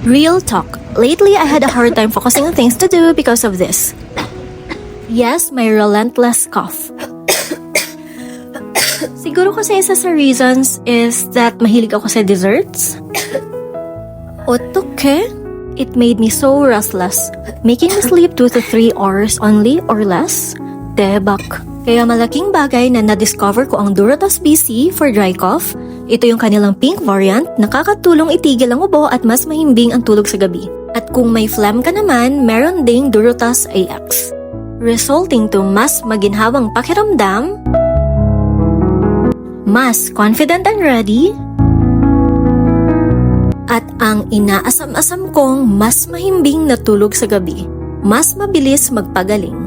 Real talk. Lately, I had a hard time focusing on things to do because of this. Yes, my relentless cough. Siguro kasi isa sa reasons is that mahilig ako sa desserts. Otoke? It made me so restless, making me sleep 2 to 3 hours only or less. Debak. Kaya malaking bagay na na-discover ko ang Durotas BC for dry cough. Ito yung kanilang pink variant, nakakatulong itigil ang ubo at mas mahimbing ang tulog sa gabi. At kung may phlegm ka naman, meron ding Durotas AX, resulting to mas maginhawang pakiramdam, mas confident and ready, at ang inaasam-asam kong mas mahimbing na tulog sa gabi, mas mabilis magpagaling.